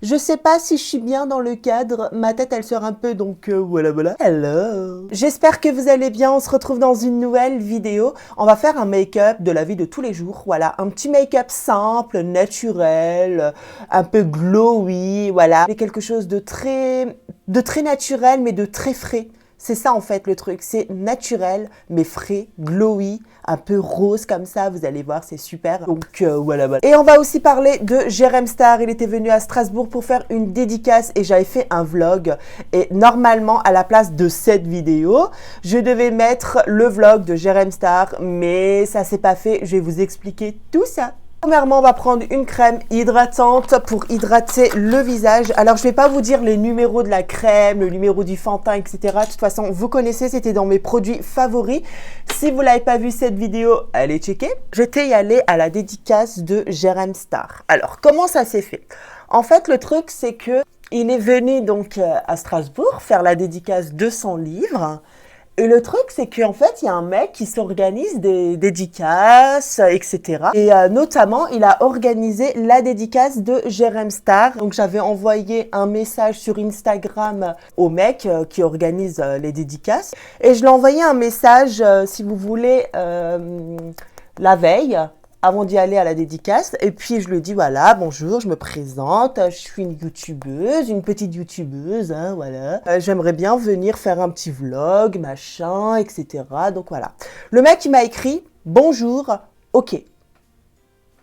Je sais pas si je suis bien dans le cadre, ma tête elle sort un peu donc voilà voilà. Hello. J'espère que vous allez bien, on se retrouve dans une nouvelle vidéo. On va faire un make-up de la vie de tous les jours, voilà, un petit make-up simple, naturel, un peu glowy, voilà. C'est quelque chose de très naturel mais de très frais. C'est ça en fait le truc, c'est naturel mais frais, glowy, un peu rose comme ça, vous allez voir, c'est super. Donc voilà, voilà. Et on va aussi parler de Jérém Star, il était venu à Strasbourg pour faire une dédicace et j'avais fait un vlog. Et normalement, à la place de cette vidéo, je devais mettre le vlog de Jérém Star, mais ça s'est pas fait, je vais vous expliquer tout ça. Premièrement, on va prendre une crème hydratante pour hydrater le visage. Alors, je vais pas vous dire les numéros de la crème, le numéro du fond de teint, etc. De toute façon, vous connaissez, c'était dans mes produits favoris. Si vous l'avez pas vu cette vidéo, allez checker. J'étais y aller à la dédicace de Jérém Star. Alors, comment ça s'est fait? En fait, le truc, c'est que il est venu donc à Strasbourg faire la dédicace de son livre. Et le truc, c'est qu'en fait, il y a un mec qui s'organise des dédicaces, etc. Et notamment, il a organisé la dédicace de Jérém Star. Donc, j'avais envoyé un message sur Instagram au mec qui organise les dédicaces. Et je lui ai envoyé un message, si vous voulez, la veille, avant d'y aller à la dédicace. Et puis, je lui dis, voilà, bonjour, je me présente, je suis une youtubeuse, une petite youtubeuse, hein, voilà. J'aimerais bien venir faire un petit vlog, machin, etc. Donc, voilà. Le mec, il m'a écrit, bonjour, ok.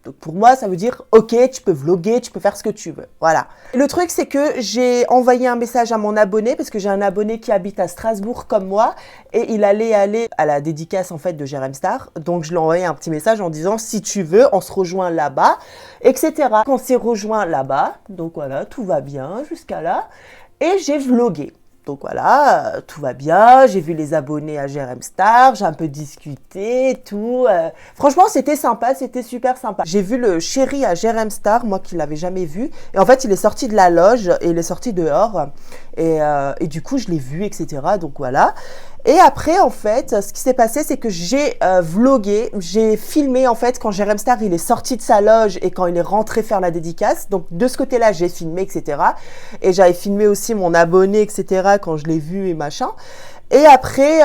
Donc pour moi, ça veut dire, ok, tu peux vlogger, tu peux faire ce que tu veux. Voilà. Et le truc, c'est que j'ai envoyé un message à mon abonné, parce que j'ai un abonné qui habite à Strasbourg comme moi, et il allait aller à la dédicace, en fait, de Jérém Star. Donc je lui ai envoyé un petit message en disant, si tu veux, on se rejoint là-bas, etc. On s'est rejoint là-bas. Donc voilà, tout va bien jusqu'à là. Et j'ai vlogué. Donc voilà, tout va bien, j'ai vu les abonnés à Jérém Star, j'ai un peu discuté et tout. Franchement, c'était sympa, c'était super sympa. J'ai vu le chéri à Jérém Star, moi qui l'avais jamais vu. Et en fait, il est sorti de la loge et il est sorti dehors. Et du coup, je l'ai vu, etc. Donc voilà. Et après, en fait, ce qui s'est passé, c'est que j'ai vlogué, j'ai filmé, en fait, quand Jérém Star, il est sorti de sa loge et quand il est rentré faire la dédicace. Donc, de ce côté-là, j'ai filmé, etc. Et j'avais filmé aussi mon abonné, etc., quand je l'ai vu et machin. Et après,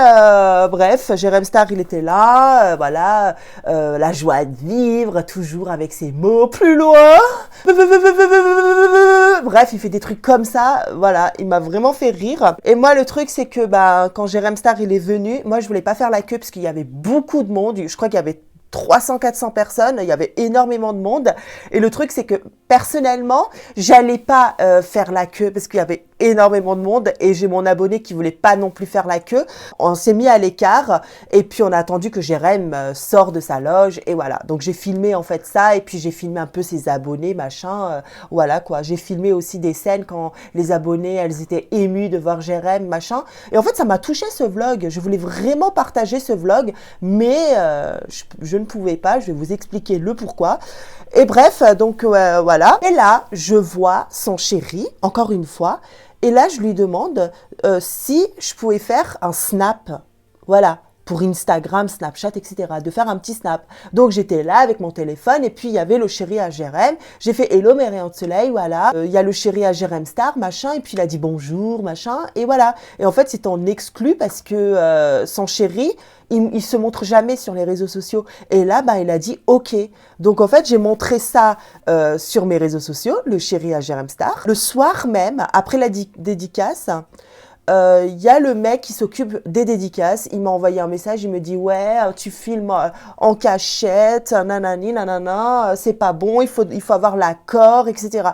bref, Jérém Star, il était là, voilà, la joie de vivre, toujours avec ses mots plus loin. Bref, il fait des trucs comme ça, voilà, il m'a vraiment fait rire. Et moi, le truc, c'est que bah, quand Jérém Star, il est venu, moi, je voulais pas faire la queue parce qu'il y avait beaucoup de monde. Je crois qu'il y avait 300-400 personnes, il y avait énormément de monde. Et le truc, c'est que personnellement, j'allais pas faire la queue parce qu'il y avait énormément de monde et j'ai mon abonné qui voulait pas non plus faire la queue. On s'est mis à l'écart et puis on a attendu que Jérém sort de sa loge et voilà. Donc j'ai filmé en fait ça et puis j'ai filmé un peu ses abonnés, machin. Voilà quoi. J'ai filmé aussi des scènes quand les abonnés, elles étaient émues de voir Jérém, machin. Et en fait, ça m'a touché ce vlog. Je voulais vraiment partager ce vlog, mais je ne pouvais pas. Je vais vous expliquer le pourquoi. Et bref, donc voilà. Et là, je vois son chéri, encore une fois. Et là, je lui demande si je pouvais faire un snap. Voilà. Pour Instagram, Snapchat, etc. De faire un petit snap. Donc, j'étais là avec mon téléphone et puis il y avait le chéri à Jérém. J'ai fait hello mes rayons de soleil, voilà. Il y a le chéri à Jérém Star, machin. Et puis il a dit bonjour, machin. Et voilà. Et en fait, c'est en exclu parce que son chéri, il se montre jamais sur les réseaux sociaux. Et là, bah, il a dit OK. Donc, en fait, j'ai montré ça sur mes réseaux sociaux, le chéri à Jérém Star. Le soir même, après la dédicace, y a le mec qui s'occupe des dédicaces. Il m'a envoyé un message, il me dit ouais, tu filmes en cachette, nanani, nanana, c'est pas bon, il faut avoir l'accord, etc.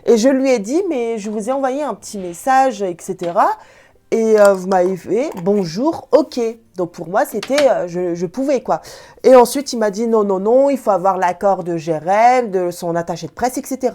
Et je lui ai dit mais je vous ai envoyé un petit message, etc. Et vous m'avez fait bonjour, ok. Donc pour moi c'était, je pouvais quoi. Et ensuite il m'a dit non, non, non, il faut avoir l'accord de Jérém, de son attaché de presse, etc.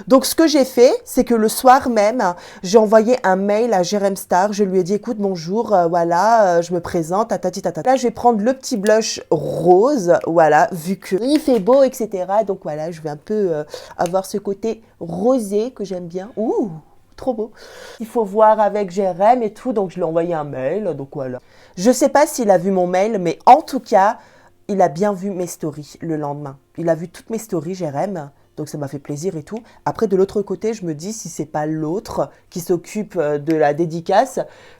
Donc ce que j'ai fait, c'est que le soir même, j'ai envoyé un mail à Jérém Star. Je lui ai dit écoute bonjour, voilà, je me présente, tatati tatata. Là je vais prendre le petit blush rose, voilà, vu que il fait beau, etc. Donc voilà, je vais un peu avoir ce côté rosé que j'aime bien. Ouh, trop beau. Il faut voir avec Jérém et tout, donc je lui ai envoyé un mail, donc voilà. Je sais pas s'il a vu mon mail, mais en tout cas, il a bien vu mes stories le lendemain. Il a vu toutes mes stories, Jérém. Donc ça m'a fait plaisir et tout. Après, de l'autre côté, je me dis, si c'est pas l'autre qui s'occupe de la dédicace,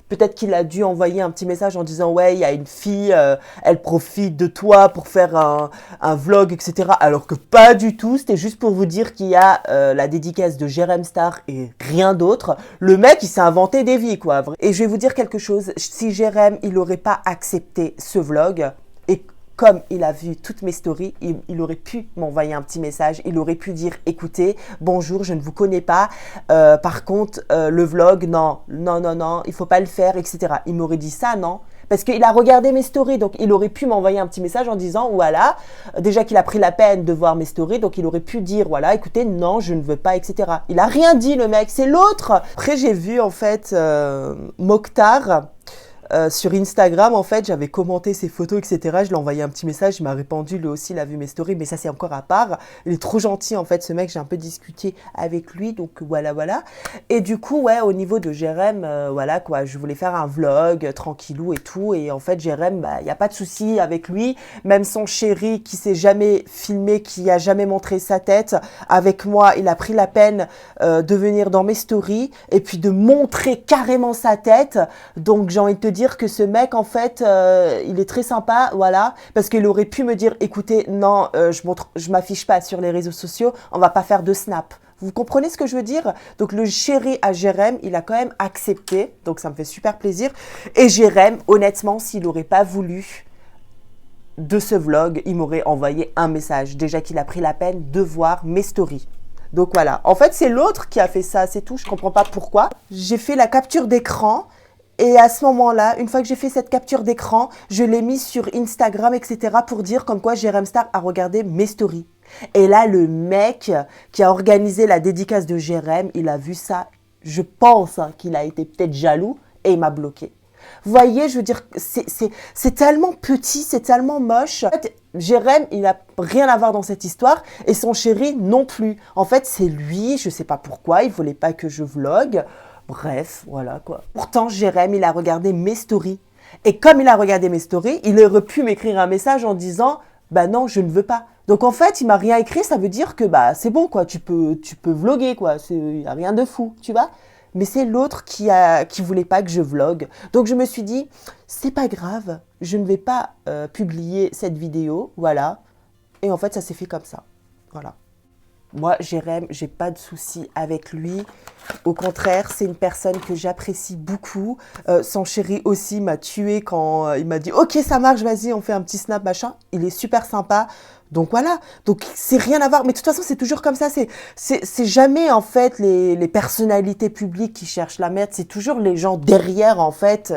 peut-être qu'il a dû envoyer un petit message en disant « Ouais, il y a une fille, elle profite de toi pour faire un vlog, etc. » Alors que pas du tout, c'était juste pour vous dire qu'il y a la dédicace de Jérém Star et rien d'autre. Le mec, il s'est inventé des vies, quoi. Et je vais vous dire quelque chose, si Jérém, il n'aurait pas accepté ce vlog, et comme il a vu toutes mes stories, il aurait pu m'envoyer un petit message, il aurait pu dire « Écoutez, bonjour, je ne vous connais pas, par contre, le vlog, non, il faut pas le faire, etc. » Il m'aurait dit ça, non? Parce qu'il a regardé mes stories, donc il aurait pu m'envoyer un petit message en disant « Voilà, déjà qu'il a pris la peine de voir mes stories, donc il aurait pu dire « Voilà, écoutez, non, je ne veux pas, etc. » Il a rien dit, le mec, c'est l'autre. Après, j'ai vu, en fait, Mokhtar... sur Instagram, en fait, j'avais commenté ses photos, etc. Je lui ai envoyé un petit message, il m'a répondu, lui aussi, il a vu mes stories, mais ça, c'est encore à part. Il est trop gentil, en fait, ce mec, j'ai un peu discuté avec lui, donc voilà. Et du coup, ouais, au niveau de Jérém, voilà, quoi, je voulais faire un vlog, tranquillou et tout, et en fait, Jérém, bah, il n'y a pas de souci avec lui, même son chéri qui s'est jamais filmé, qui a jamais montré sa tête, avec moi, il a pris la peine de venir dans mes stories, et puis de montrer carrément sa tête, donc j'ai envie de te dire que ce mec, en fait, il est très sympa, voilà, parce qu'il aurait pu me dire, écoutez, non, je m'affiche pas sur les réseaux sociaux, on va pas faire de snap. Vous comprenez ce que je veux dire? Donc, le chéri à Jérém, il a quand même accepté, donc ça me fait super plaisir. Et Jérém, honnêtement, s'il n'aurait pas voulu de ce vlog, il m'aurait envoyé un message, déjà qu'il a pris la peine de voir mes stories. Donc voilà, en fait, c'est l'autre qui a fait ça, c'est tout, je comprends pas pourquoi. J'ai fait la capture d'écran. Et à ce moment-là, une fois que j'ai fait cette capture d'écran, je l'ai mis sur Instagram, etc. pour dire comme quoi Jérém Star a regardé mes stories. Et là, le mec qui a organisé la dédicace de Jérém, il a vu ça. Je pense qu'il a été peut-être jaloux et il m'a bloqué. Vous voyez, je veux dire, c'est tellement petit, c'est tellement moche. En fait, Jérém, il n'a rien à voir dans cette histoire et son chéri non plus. En fait, c'est lui, je ne sais pas pourquoi, il ne voulait pas que je vlogue. Bref, voilà quoi. Pourtant, Jérém, il a regardé mes stories. Et comme il a regardé mes stories, il aurait pu m'écrire un message en disant « Bah non, je ne veux pas ». Donc en fait, il m'a rien écrit, ça veut dire que bah c'est bon quoi, tu peux vloguer quoi, il n'y a rien de fou, tu vois. Mais c'est l'autre qui voulait pas que je vlogue. Donc je me suis dit, c'est pas grave, je ne vais pas publier cette vidéo, voilà. Et en fait, ça s'est fait comme ça, voilà. Moi, Jérém, j'ai pas de souci avec lui. Au contraire, c'est une personne que j'apprécie beaucoup. Son chéri aussi m'a tué quand il m'a dit « Ok, ça marche, vas-y, on fait un petit snap, machin. » Il est super sympa. Donc voilà, donc c'est rien à voir. Mais de toute façon, c'est toujours comme ça. C'est jamais en fait les personnalités publiques qui cherchent la merde. C'est toujours les gens derrière en fait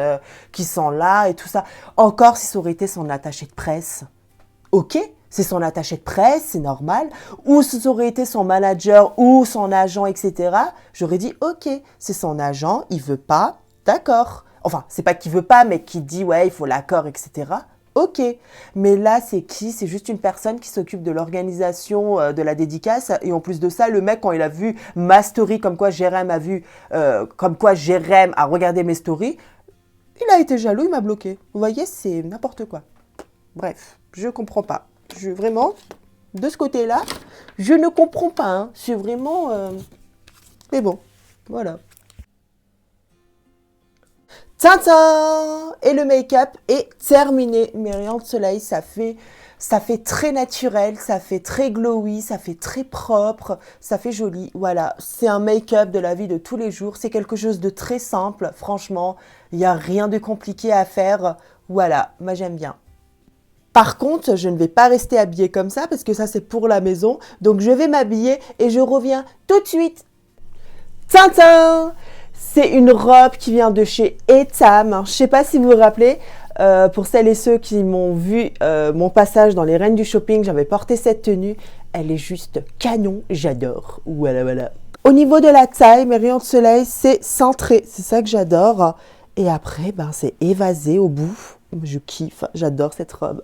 qui sont là et tout ça. Encore si ça aurait été son attaché de presse. Ok, c'est son attaché de presse, c'est normal. Ou si ça aurait été son manager ou son agent, etc. J'aurais dit ok, c'est son agent, il veut pas, d'accord. Enfin, c'est pas qu'il veut pas, mais qui dit ouais, il faut l'accord, etc. Ok, mais là, c'est qui? C'est juste une personne qui s'occupe de l'organisation de la dédicace. Et en plus de ça, le mec, quand il a vu ma story, comme quoi Jérém a regardé mes stories, il a été jaloux, il m'a bloqué. Vous voyez, c'est n'importe quoi. Bref, je comprends pas. Vraiment, de ce côté-là, je ne comprends pas. Hein. C'est vraiment... Mais bon, voilà. Tintin! Et le make-up est terminé. Mes rayons de soleil, ça fait très naturel, ça fait très glowy, ça fait très propre, ça fait joli. Voilà, c'est un make-up de la vie de tous les jours. C'est quelque chose de très simple, franchement. Il n'y a rien de compliqué à faire. Voilà, moi j'aime bien. Par contre, je ne vais pas rester habillée comme ça parce que ça c'est pour la maison. Donc je vais m'habiller et je reviens tout de suite. Tintin! C'est une robe qui vient de chez Etam. Je ne sais pas si vous vous rappelez, pour celles et ceux qui m'ont vu mon passage dans les Reines du Shopping, j'avais porté cette tenue. Elle est juste canon, j'adore. Voilà, voilà. Au niveau de la taille, mes rayons de soleil, c'est centré. C'est ça que j'adore. Et après, ben, c'est évasé au bout. Je kiffe, j'adore cette robe.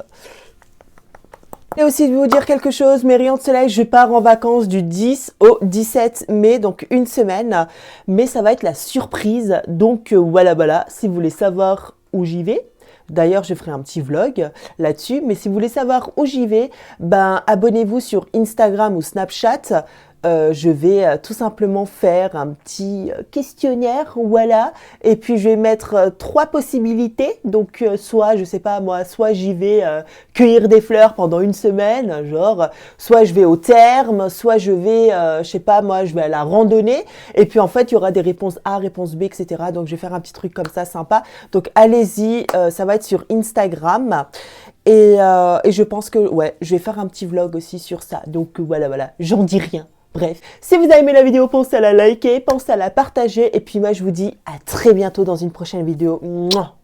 Et aussi de vous dire quelque chose, mes rayons de soleil, je pars en vacances du 10 au 17 mai, donc une semaine. Mais ça va être la surprise, donc voilà, si vous voulez savoir où j'y vais, D'ailleurs, je ferai un petit vlog là-dessus. Mais si vous voulez savoir où j'y vais, ben, abonnez-vous sur Instagram ou Snapchat. Je vais tout simplement faire un petit questionnaire, voilà. Et puis je vais mettre 3 possibilités. Donc soit, je sais pas moi, soit j'y vais cueillir des fleurs pendant une semaine, genre, soit je vais au terme, soit je vais, je sais pas moi, je vais à la randonnée. Et puis en fait, il y aura des réponses A, réponses B, etc. Donc je vais faire un petit truc comme ça, sympa. Donc allez-y, ça va être sur Instagram. Et je pense que, ouais, je vais faire un petit vlog aussi sur ça. Donc voilà, j'en dis rien. Bref, si vous avez aimé la vidéo, pensez à la liker, pensez à la partager. Et puis moi, je vous dis à très bientôt dans une prochaine vidéo. Mouah.